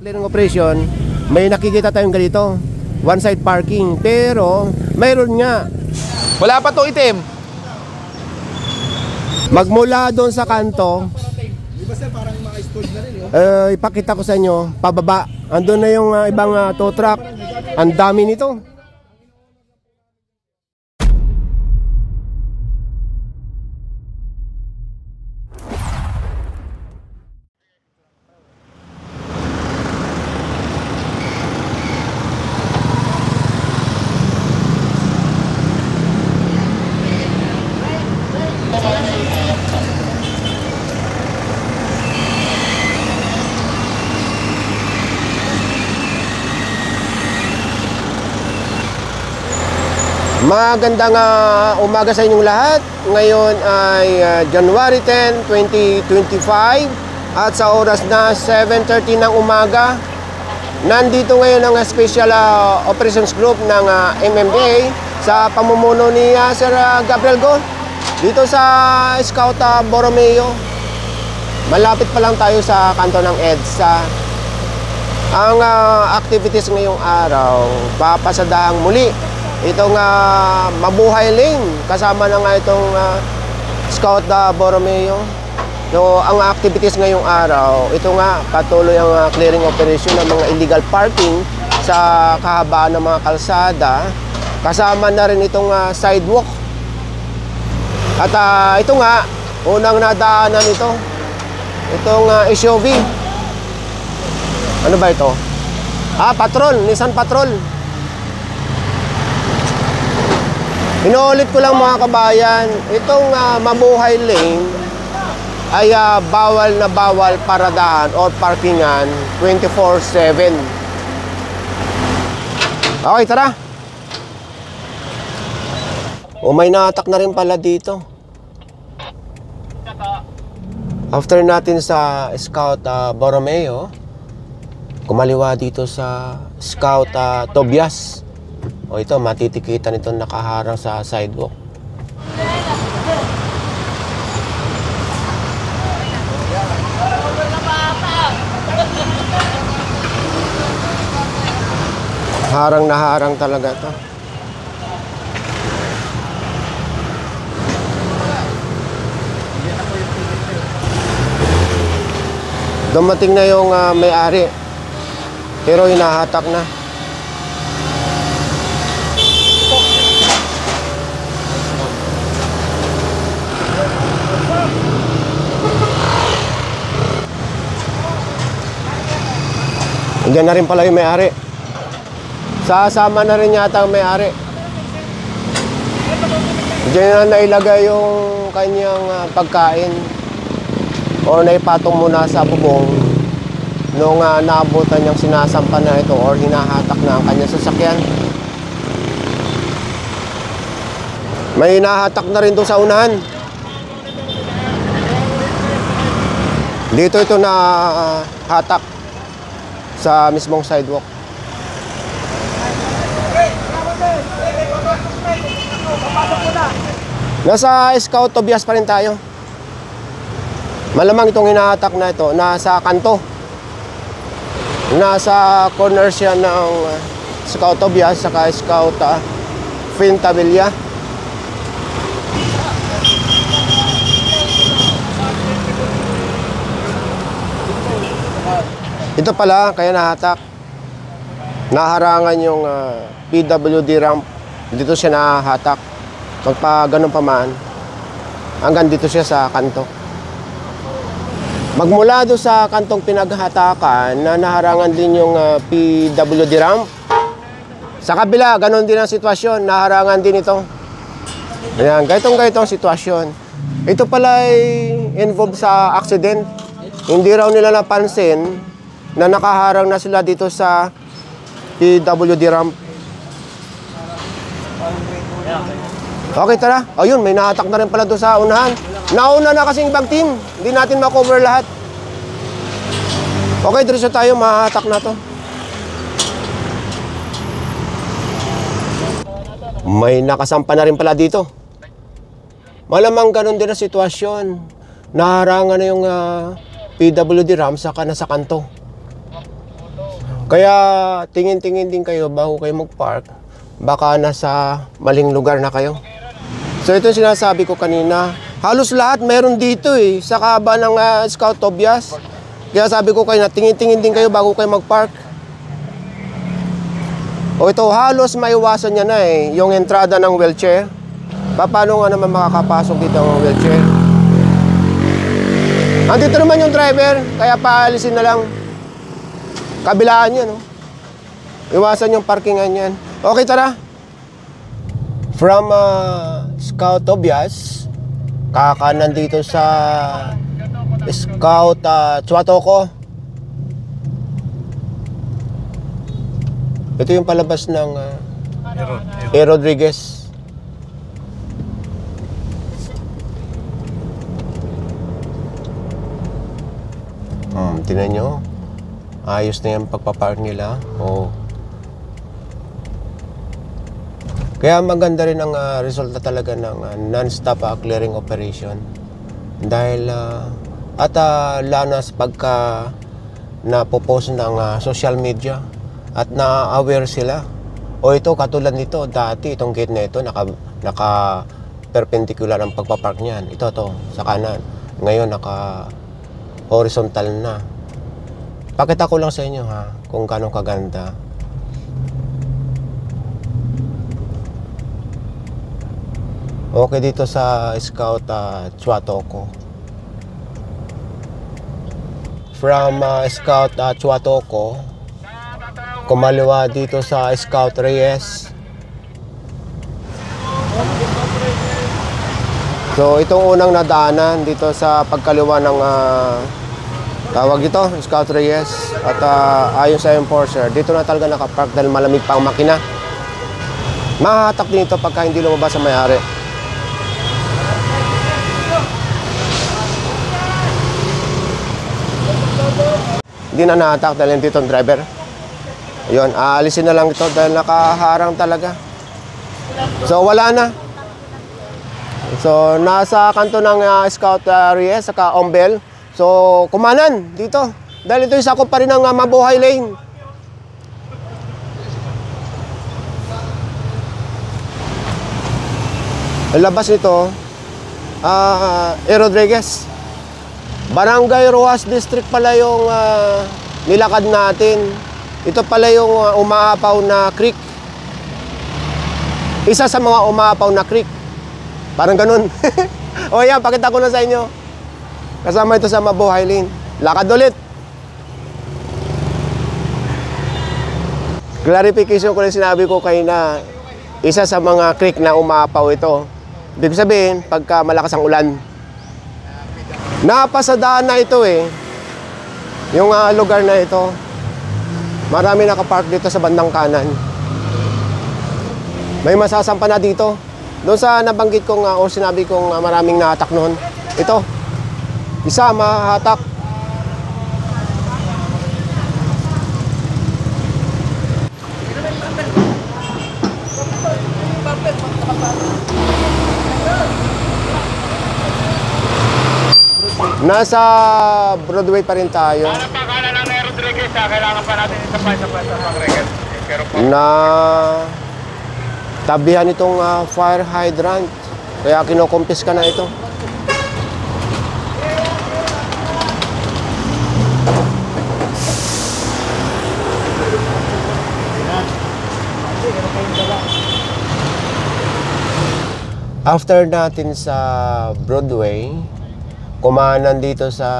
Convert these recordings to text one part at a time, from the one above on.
Clearing operation, may nakikita tayong ganito, one side parking, pero mayroon nga. Wala pa to itim. Magmula doon sa kanto, Di ba sir, parang mga stalled na rin yun? ipakita ko sa inyo, pababa. Andun na yung ibang tow truck. Ang dami nito. Magandang umaga sa inyong lahat. Ngayon ay January 10, 2025 at sa oras na 7:30 ng umaga, nandito ngayon ang Special Operations Group ng MMA sa pamumuno ni Sir Gabriel Go dito sa Scout Borromeo. Malapit pa lang tayo sa kanto ng EDSA. Ang activities ngayong araw, papasadahang muli itong Mabuhay Lane, kasama na nga itong Scout Borromeo. So, ang activities ngayong araw, ito nga, patuloy ang clearing operation ng mga illegal parking sa kahabaan ng mga kalsada. Kasama na rin itong sidewalk. At ito nga, unang nadaanan ito, itong SUV. Ano ba ito? Patrol, Nissan Patrol. Inuulit ko lang mga kabayan, itong Mabuhay Lane ay bawal na bawal paradahan o parkingan 24/7. Okay, tara. May naatak na rin pala dito. After natin sa Scout Borromeo, kumaliwa dito sa Scout Tobias. O ito, matitikitan ito nakaharang sa sidewalk. Harang na harang talaga ito. Dumating na yung may-ari, pero hinahatak na. Diyan na rin pala yung may-ari. Sasama na rin yata ang may-ari. Diyan na nailagay yung kanyang pagkain. O naipatong muna sa bubong nung naabutan niyang sinasampa na ito or hinahatak na ang kanyang sasakyan. May hinahatak na rin doon sa unahan. Dito ito na hatak sa mismong sidewalk. Nasa Scout Tobias pa rin tayo. Malamang itong hinahatak na ito nasa kanto. Nasa corner siya ng Scout Tobias saka Scout Fintabilla. Ito pala, kaya nahatak. Naharangan yung PWD ramp. Dito siya nahatak. Magpa ganun pa man, hanggang dito siya sa kanto. Magmula doon sa kantong pinaghatakan, na naharangan din yung PWD ramp. Sa kabila, ganun din ang sitwasyon. Naharangan din ito. Ayan, gaytong-gaytong sitwasyon. Ito pala ay involved sa accident. Hindi raw nila napansin na nakaharang na sila dito sa PWD ramp. Okay, tara. Ayun, may nahatak na rin pala doon sa unahan. Nauna na kasing ibang team. Hindi natin ma-cover lahat. Okay, diretso tayo. Mahatak na to. May nakasampa na rin pala dito. Malamang ganun din ang sitwasyon. Naharangan na yung PWD ramp saka na sa kanto. Kaya tingin-tingin din kayo bago kayo mag-park. Baka nasa maling lugar na kayo. So ito yung sinasabi ko kanina. Halos lahat meron dito eh. Sa kaba ng Scout Tobias. Kaya sabi ko kayo na tingin-tingin din kayo bago kayo mag-park. O ito, halos maiwasan niya na eh. Yung entrada ng wheelchair. Paano nga naman makakapasok dito ang wheelchair? Andito naman yung driver. Kaya paalisin na lang. Kabilaan yan, no? Iwasan yung parkingan yan. Okay, tara. From Scout Tobias, kakanan dito sa Scout Chuatoko. Ito yung palabas ng A. Rodriguez. Tingnan nyo. Ayos na yung pagpapark nila. Oh. Kaya maganda rin ang resulta talaga ng non-stop clearing operation. Dahil lalo pagka napopost ng social media at na-aware sila. O ito, katulad nito, dati itong gate na ito naka perpendicular ang pagpapark niyan. Ito sa kanan. Ngayon naka horizontal na. Pakita ko lang sa inyo kung gaano kaganda. Okay dito sa Scout Chuatoko. From Scout Chuatoko, kumaliwa dito sa Scout Reyes. So itong unang nadaanan dito sa pagkaliwa ng tawag dito, Scout Reyes. At ayon sa enforcer, dito na talaga nakapark dahil malamig pa ang makina. Mahahatak din ito pagka hindi lumabas ang may-ari. Hindi na nahatak dahil dito ang driver. Ayun, aalisin na lang ito dahil nakaharang talaga. So wala na. So nasa kanto ng Scout Reyes, saka Ombel. So, kumanan dito. Dahil ito sakop pa rin ng Mabuhay Lane. Ang labas nito, A. Rodriguez. Barangay Rojas District pala yung nilakad natin. Ito pala yung umaapaw na creek. Isa sa mga umaapaw na creek. Parang ganun. O yan, pakita ko na sa inyo. Kasama ito sa Mabuhay Lane. Lakad ulit. Clarification ko rin sinabi ko kayo na isa sa mga creek na umaapaw ito. Ibig sabihin, pagka malakas ang ulan. Napasadaan na ito eh. Yung lugar na ito. Marami nakapark dito sa bandang kanan. May masasampa na dito. Doon sa nabanggit kong o sinabi kong maraming nahatak noon. Ito. Isa mahatak. Nasa Broadway pa rin tayo. Para pakanan ng A. Rodriguez, kailangan pa natin isa pa pang-record. Na tabihan itong fire hydrant. Kaya kinokumpiska na ito. After natin sa Broadway, kumanan dito sa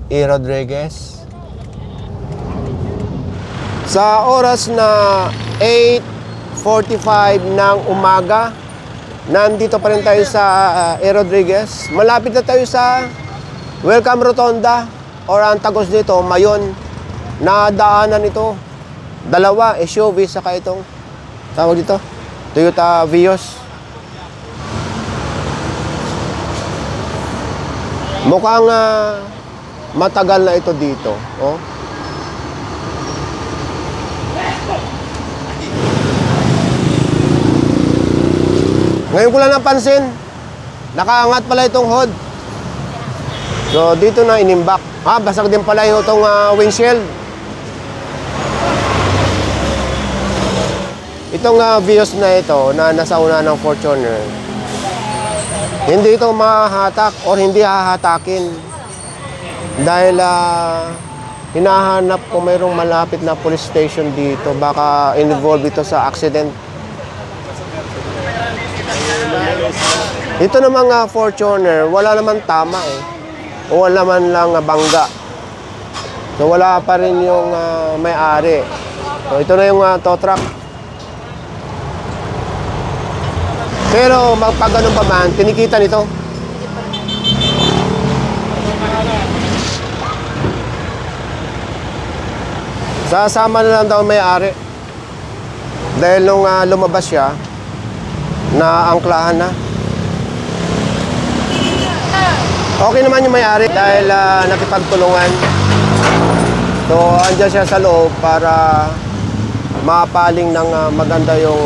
A. Rodriguez. Sa oras na 8:45 ng umaga, nandito pa rin tayo sa A. Rodriguez. Malapit na tayo sa Welcome Rotonda or antagos dito, Mayon. Nadaanan ito. Dalawa, SUV, saka itong tawag dito, Toyota Vios. Mukhang matagal na ito dito. Oh. Ngayon ko lang napansin, nakaangat pala itong hood. So dito na inimbak. Basag din pala yung itong windshield. Itong Vios na ito na nasa una ng Fortuner, hindi ito mahahatak o hindi hahatakin dahil hinahanap ko mayroong malapit na police station dito. Baka involved ito sa accident. Ito namang Fortuner, wala naman tama eh. O wala man lang bangga. So wala pa rin yung may-ari. So ito na yung tow truck. Pero pag ganun pa man, tinikita nito. Sasama na lang daw may-ari. Dahil nung lumabas siya, naangklahan na. Okay naman yung may-ari dahil nakipagtulungan. So, andyan siya sa loob para mapaling ng maganda yung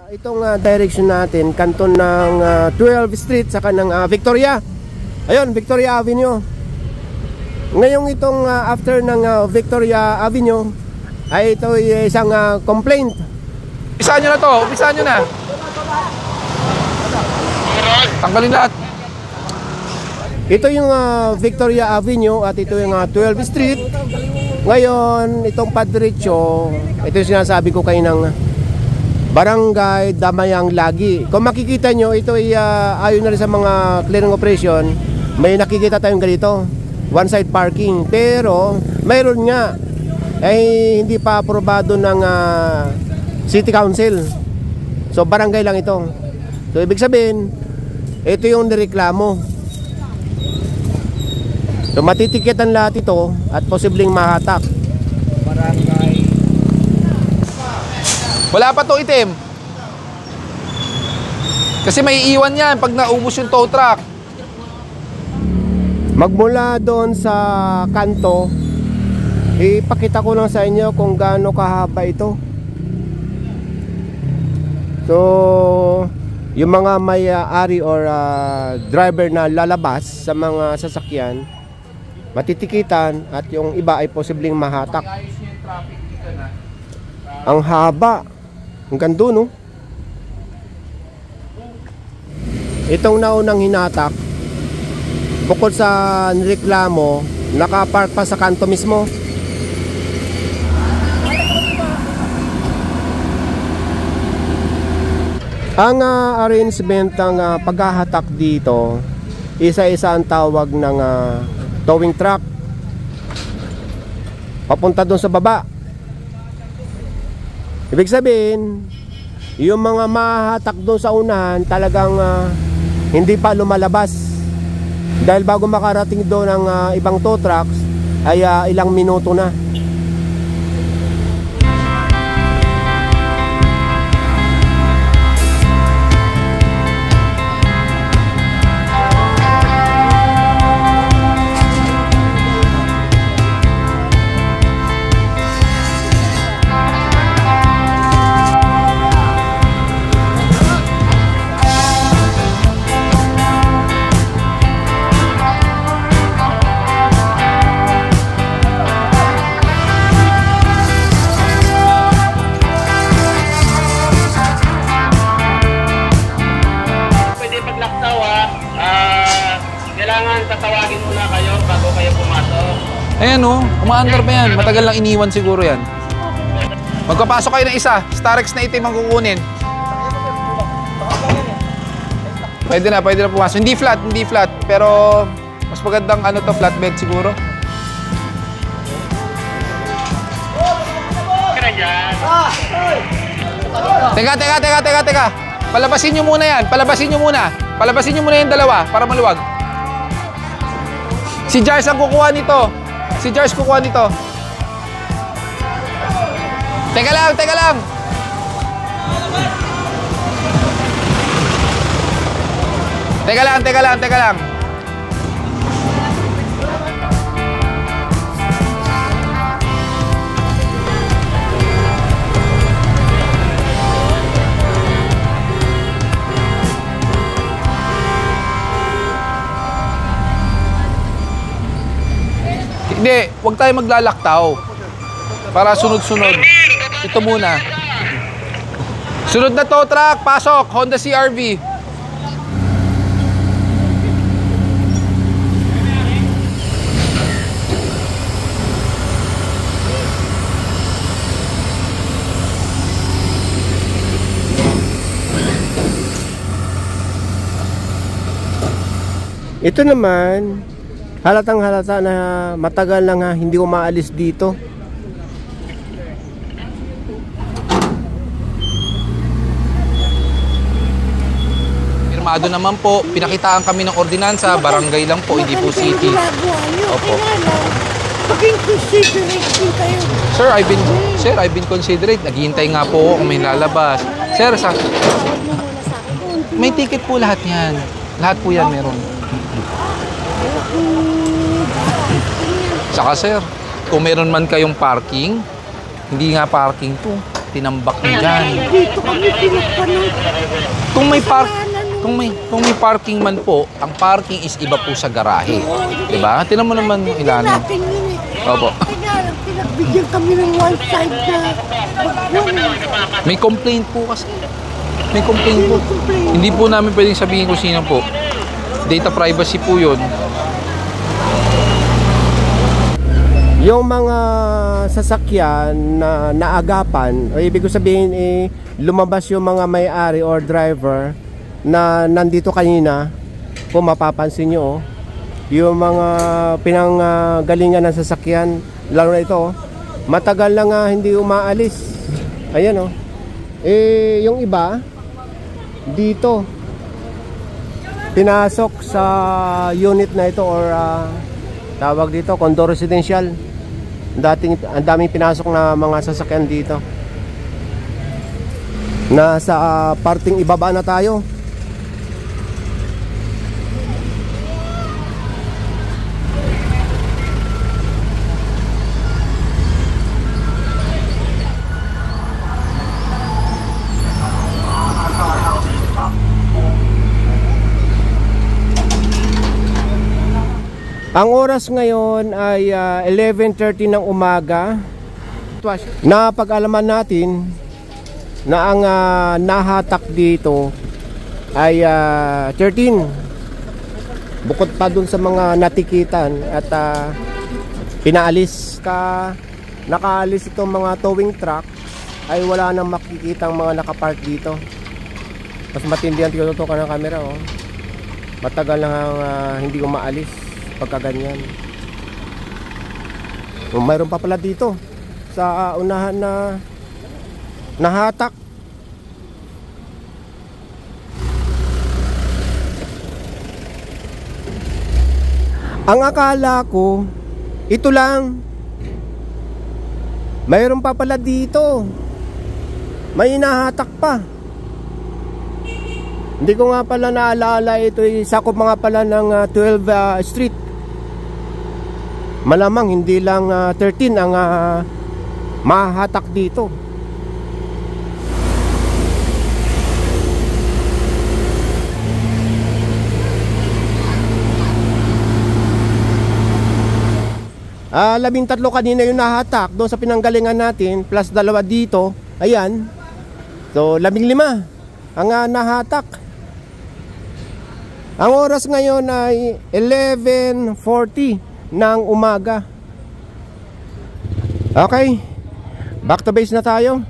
itong direction natin, kanton ng 12th Street sa kanang Victoria. Ayun, Victoria Avenue. Ngayong itong after ng Victoria Avenue ay ito isang complaint. Umpisahan nyo na to, umpisahan nyo na. Tanggalin lahat. Ito yung Victoria Avenue at ito yung 12th Street. Ngayon, itong padiretso, ito yung sinasabi ko kayo ng Barangay Damayang Lagi. Kung makikita nyo, ito ay ayon na rin sa mga clearing operation. May nakikita tayong ganito, one side parking. Pero mayroon nga ay hindi pa aprobado ng City Council. So barangay lang ito. So ibig sabihin, ito yung nireklamo. So matitikitan lahat ito at posibleng mahatak. Barangay. Wala pa to itim. Kasi may iwan yan pag naubos yung tow truck. Magmula doon sa kanto, ipakita ko lang sa inyo kung gaano kahaba ito. So, yung mga may-ari or driver na lalabas sa mga sasakyan, matitikitan at yung iba ay posibleng mahatak. Ang haba. Ang gando, no? Itong naunang hinatak, bukod sa nireklamo, nakapark pa sa kanto mismo. Ang arrangement ng paghahatak dito, isa-isa ang tawag ng towing truck. Papunta doon sa baba. Ibig sabihin, yung mga mahahatak doon sa unahan talagang hindi pa lumalabas. Dahil bago makarating doon ang ibang tow trucks ay ilang minuto na. Tatawagin muna kayo bago kayo pumasok. Ayan o, umaandar pa yan. Matagal lang iniwan siguro yan. Magpapasok kayo ng isa. Starex na itim ang kukunin. Pwede na pumasok. Hindi flat. Pero mas magandang ano to, flatbed siguro. Kaya dyan. Teka. Palabasin nyo muna yan. Palabasin nyo muna yung dalawa para maluwag. Si Jars ang kukuha nito. Teka lang. Teka lang. Hindi, huwag tayo maglalaktaw. Para sunod-sunod. Ito muna. Sunod na tow truck, pasok. Honda CR-V. Ito naman, halatang halata na matagal na nga hindi umaalis dito. Pirmado naman po, pinakitaan kami ng ordinansa, barangay lang po, hindi po city. Opo. Maging considerate din kayo. Sir, I've been considerate. Naghihintay nga po ako kung may lalabas. Sir, may ticket po lahat yan. Lahat po yan meron. Saka sir, kung meron man kayong parking, hindi nga parking to, tinambak nyo dyan. Dito kami pinagpanood. Kung may parking man po, ang parking is iba po sa garahe. Diba? Tinan mo naman yung ilalim. Natin yun eh. Opo. Pinagbigyan kami ng one side na bagyan. May complaint po kasi. May complaint po. Hindi po namin pwedeng sabihin kung sino po. Data privacy po yun. Yung mga sasakyan na naagapan, o ibig ko sabihin lumabas yung mga may-ari or driver na nandito kanina, kung mapapansin nyo, yung mga pinanggalingan ng sasakyan, lalo na ito, matagal na nga hindi umaalis. Ayan yung iba dito pinasok sa unit na ito or tawag dito, condo residential. Ang daming pinasok na mga sasakyan dito. Nasa parting ibaba na tayo. Ang oras ngayon ay 11:30 ng umaga. Napag-alaman natin na ang nahatak dito ay 13. Bukod pa dun sa mga natikitan at pinaalis nakaalis itong mga towing truck, ay wala nang makikitang mga nakapark dito. Mas matindi ang tinututukan ng camera. Matagal na hindi umaalis pagka ganyan. Mayroon pa pala dito sa unahan na nahatak. Ang akala ko ito lang. Mayroon pa pala dito. May nahatak pa. Hindi ko nga pala naalala, ito sakop mga pala ng 12 Street. Malamang hindi lang 13 ang mahatak dito. Labing tatlo kanina yung nahatak doon sa pinanggalingan natin, plus dalawa dito. Ayan. So 15 ang nahatak. Ang oras ngayon ay 11:40 ng umaga. Okay, back to base na tayo.